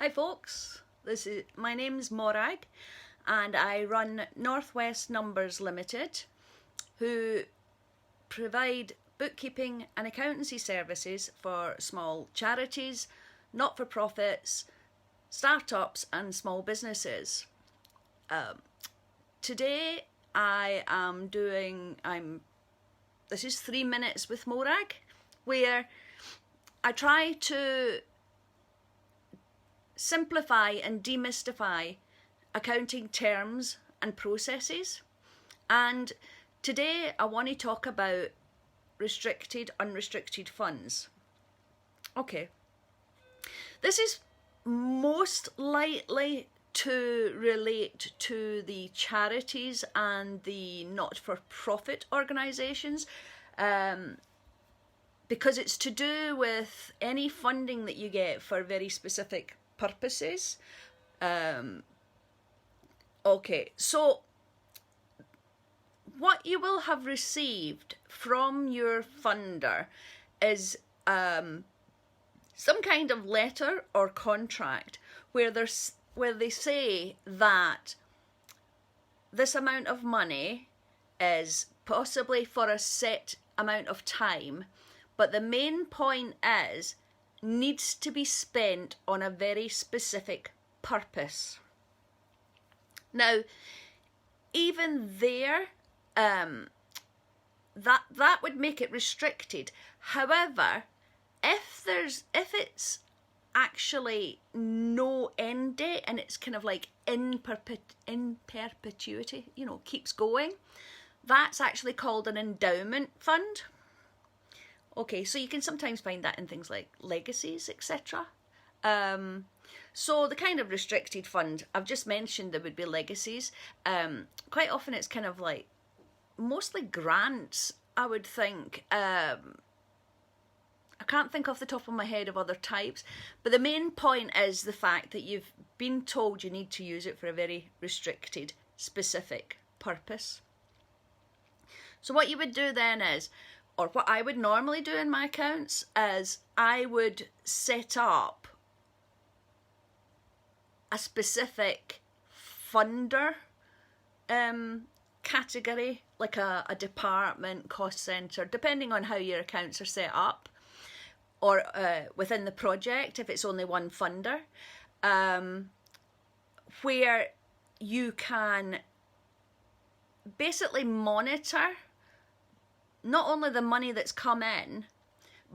Hi folks, my name's Morag and I run Northwest Numbers Limited, who provide bookkeeping and accountancy services for small charities, not-for-profits, startups and small businesses. Today this is 3 minutes with Morag, where I try to simplify and demystify accounting terms and processes. And today I want to talk about restricted, unrestricted funds. Okay, this is most likely to relate to the charities and the not-for-profit organisations, because it's to do with any funding that you get for very specific purposes. Okay, so what you will have received from your funder is some kind of letter or contract where they say that this amount of money is possibly for a set amount of time, but the main point is needs to be spent on a very specific purpose. Now, even there, that would make it restricted. However, if it's actually no end date and it's kind of like in perpetuity, keeps going, that's actually called an endowment fund. Okay, so you can sometimes find that in things like legacies, etc. So the kind of restricted fund, I've just mentioned there would be legacies. Quite often it's kind of like mostly grants, I would think. I can't think off the top of my head of other types, but the main point is the fact that you've been told you need to use it for a very restricted, specific purpose. So what you would do then is, or what I would normally do in my accounts, is I would set up a specific funder category, like a department, cost centre, depending on how your accounts are set up, or within the project, if it's only one funder, where you can basically monitor not only the money that's come in,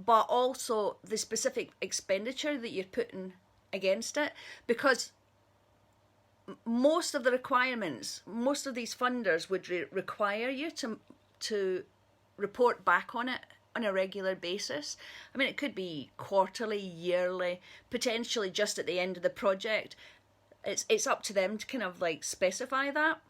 but also the specific expenditure that you're putting against it, because most of the requirements, most of these funders would require you to report back on it on a regular basis. I mean, it could be quarterly, yearly, potentially just at the end of the project. It's up to them to kind of like specify that.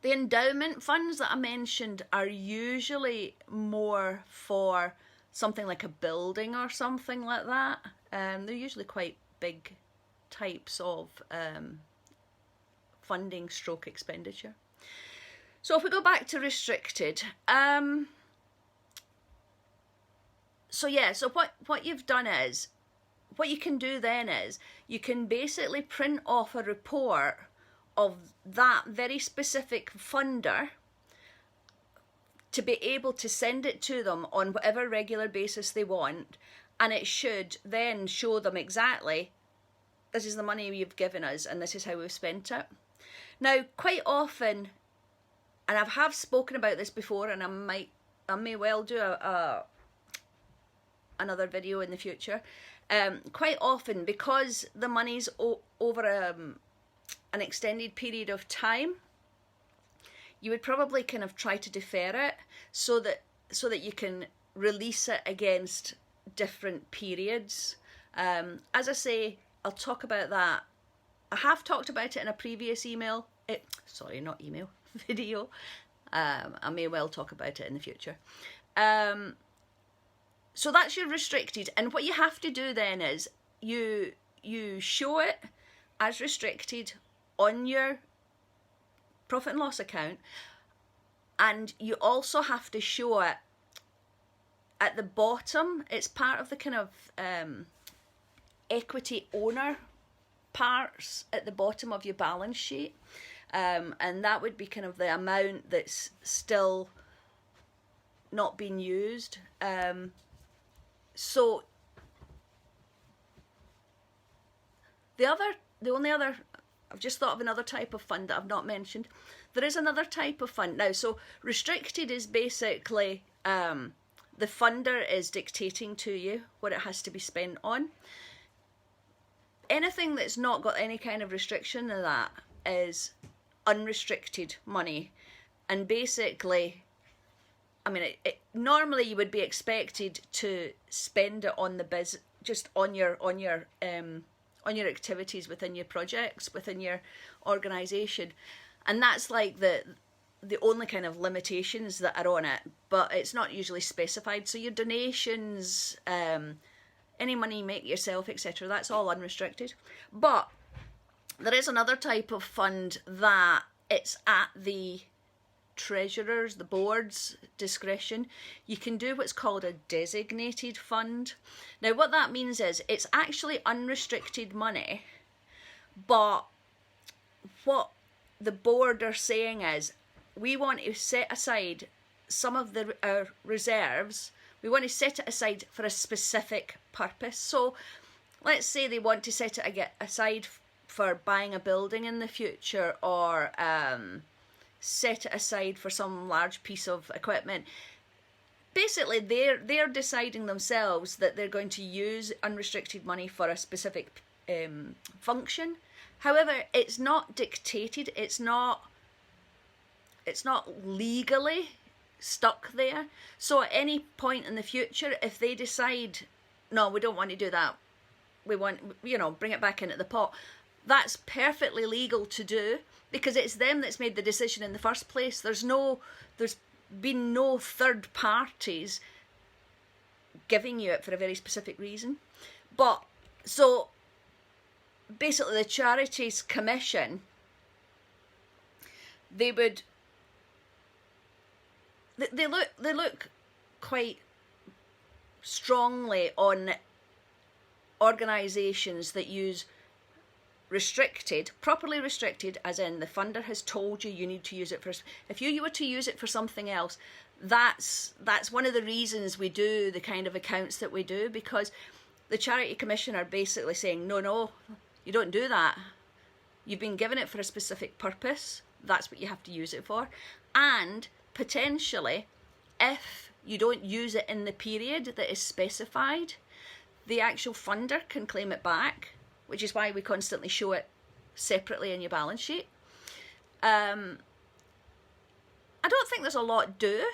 The endowment funds that I mentioned are usually more for something like a building or something like that. They're usually quite big types of funding stroke expenditure. So if we go back to restricted, so what you've done is, what you can do then is, you can basically print off a report of that very specific funder to be able to send it to them on whatever regular basis they want, and it should then show them exactly, this is the money you've given us and this is how we've spent it. Now, quite often, and I have spoken about this before, and I may well do another video in the future, quite often, because the money's over an extended period of time, you would probably kind of try to defer it so that you can release it against different periods. As I say, I'll talk about that. I have talked about it in a previous video. I may well talk about it in the future. So that's your restricted, and what you have to do then is you show it as restricted on your profit and loss account, and you also have to show it at the bottom. It's part of the kind of equity owner parts at the bottom of your balance sheet, and that would be kind of the amount that's still not being used. So the only other, I've just thought of another type of fund that I've not mentioned. There is another type of fund now. So restricted is basically the funder is dictating to you what it has to be spent on. Anything that's not got any kind of restriction of that is unrestricted money. And basically, I mean, normally you would be expected to spend it on the just on your activities within your projects, within your organisation. And that's like the only kind of limitations that are on it, but it's not usually specified. So your donations, any money you make yourself, etc., that's all unrestricted. But there is another type of fund that it's at the treasurer's, the board's discretion. You can do what's called a designated fund. Now what that means is it's actually unrestricted money, but what the board are saying is we want to set aside some of our reserves. We want to set it aside for a specific purpose. So let's say they want to set it aside for buying a building in the future, or set it aside for some large piece of equipment. Basically, they're deciding themselves that they're going to use unrestricted money for a specific function. However, it's not dictated. It's not legally stuck there. So at any point in the future, if they decide, no, we don't want to do that, we want, bring it back into the pot, that's perfectly legal to do, because it's them that's made the decision in the first place. There's been no third parties giving you it for a very specific reason. But so basically the Charities Commission, they look quite strongly on organisations that use properly restricted, as in the funder has told you need to use it for, if you were to use it for something else, that's one of the reasons we do the kind of accounts that we do, because the Charity Commission are basically saying, no, you don't do that. You've been given it for a specific purpose. That's what you have to use it for. And potentially, if you don't use it in the period that is specified, the actual funder can claim it back, which is why we constantly show it separately in your balance sheet. I don't think there's a lot due.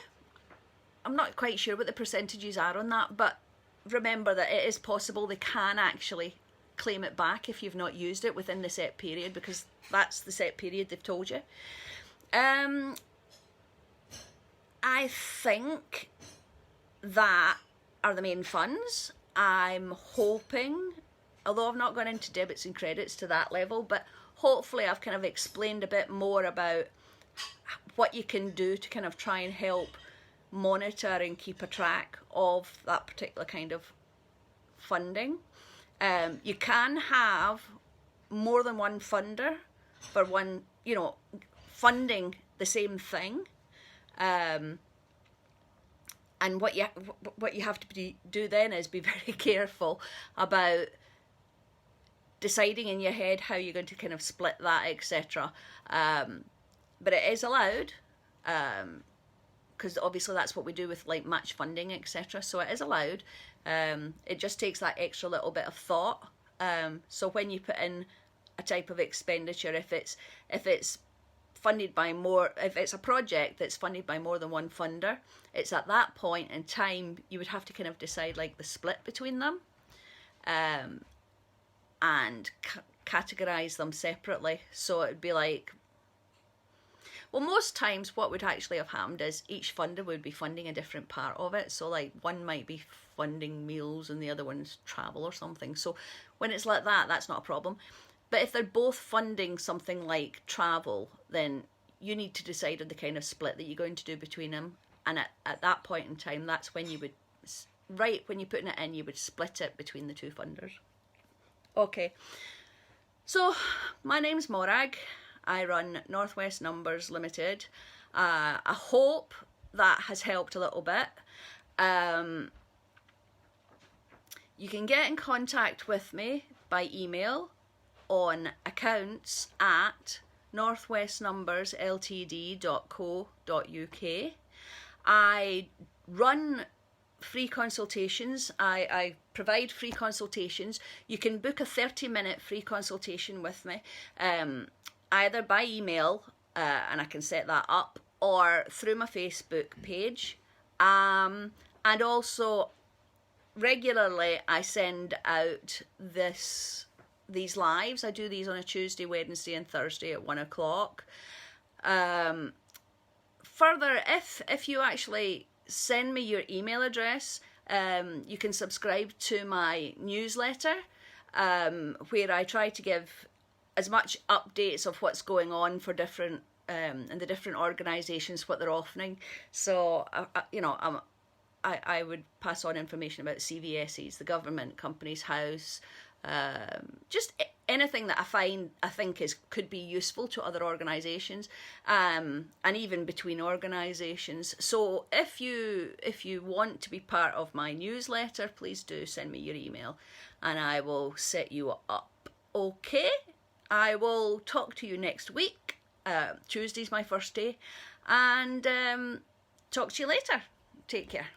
I'm not quite sure what the percentages are on that, but remember that it is possible they can actually claim it back if you've not used it within the set period, because that's the set period they've told you. I think that are the main funds. I'm hoping, although I've not gone into debits and credits to that level, but hopefully I've kind of explained a bit more about what you can do to kind of try and help monitor and keep a track of that particular kind of funding. You can have more than one funder for one, funding the same thing. And what you have to do then is be very careful about deciding in your head how you're going to kind of split that, etc. But it is allowed, because obviously that's what we do with like match funding, etc. So it is allowed. It just takes that extra little bit of thought. So when you put in a type of expenditure, if it's funded by if it's a project that's funded by more than one funder, it's at that point in time you would have to kind of decide like the split between them, and categorize them separately. So it'd be like, well, most times what would actually have happened is each funder would be funding a different part of it. So like one might be funding meals and the other one's travel or something. So when it's like that, that's not a problem. But if they're both funding something like travel, then you need to decide on the kind of split that you're going to do between them. And at that point in time, that's when you would, right when you're putting it in, you would split it between the two funders. Okay. So, my name's Morag. I run Northwest Numbers Limited. I hope that has helped a little bit. You can get in contact with me by email on accounts at northwestnumbersltd.co.uk. I run free consultations. I provide free consultations. You can book a 30-minute free consultation with me, either by email, and I can set that up, or through my Facebook page. And also, regularly I send out these lives. I do these on a Tuesday, Wednesday and Thursday at 1 o'clock. Further, if you actually send me your email address, you can subscribe to my newsletter, where I try to give as much updates of what's going on for different and the different organisations, what they're offering. So I would pass on information about CVSEs, the Government Companies House, just anything that I think could be useful to other organisations, and even between organisations. So if you want to be part of my newsletter, please do send me your email, and I will set you up. Okay, I will talk to you next week. Tuesday's my first day, and talk to you later. Take care.